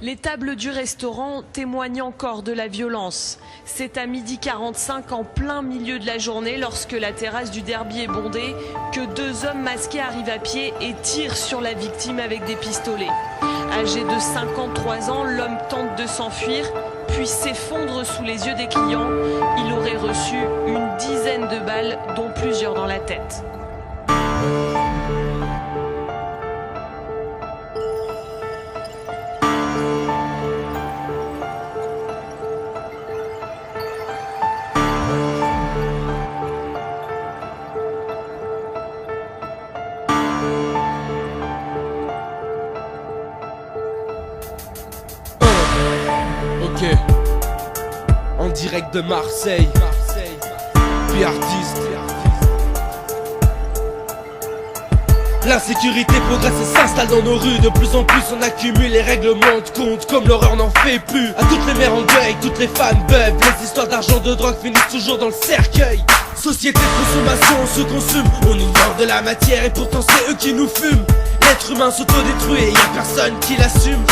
Les tables du restaurant témoignent encore de la violence. C'est à 12h45 en plein milieu de la journée, lorsque la terrasse du Derby est bondée, que deux hommes masqués arrivent à pied et tirent sur la victime avec des pistolets. Âgé de 53 ans, l'homme tente de s'enfuir, puis s'effondre sous les yeux des clients. Il aurait reçu une dizaine de balles, dont plusieurs dans la tête. Ok, en direct de Marseille, P-Artiste. L'insécurité progresse et s'installe dans nos rues. De plus en plus on accumule les règlements de compte, comme l'horreur n'en fait plus. À toutes les mères en deuil, toutes les femmes beuves, les histoires d'argent, de drogue finissent toujours dans le cercueil. Société de consommation, on se consume, on nous vend de la matière et pourtant c'est eux qui nous fument. L'être humain s'autodétruit et y'a personne qui l'assume.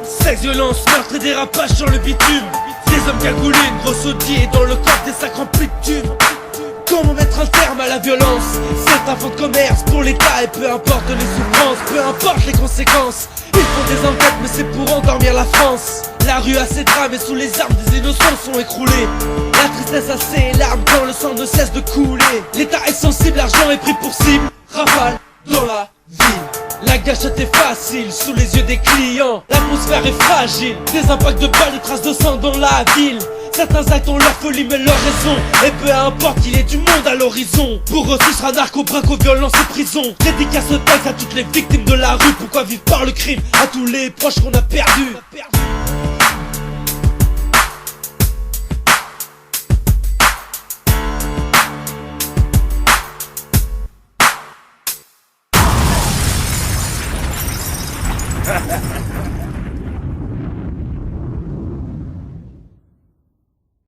Sexe, violence, meurtre et dérapage sur le bitume. Des hommes cagoulés, une grosse audie et dans le corps des sacs remplis de thunes. Comment mettre un terme à la violence? C'est un fonds de commerce pour l'État et peu importe les souffrances, peu importe les conséquences. Ils font des enquêtes mais c'est pour endormir la France. La rue a ses drames et sous les armes des innocents sont écroulés. La tristesse a ses larmes quand le sang ne cesse de couler. L'État est sensible, l'argent est pris pour cible. Rafale dans la ville. La gâchette est facile sous les yeux des clients. L'atmosphère est fragile, des impacts de balles, des traces de sang dans la ville. Certains actes ont leur folie mais leur raison. Et peu importe qu'il y ait du monde à l'horizon. Pour eux ce sera narco, braco, violence et prison. Dédicace ce texte à toutes les victimes de la rue. Pourquoi vivre par le crime? À tous les proches qu'on a perdus. Ha ha ha!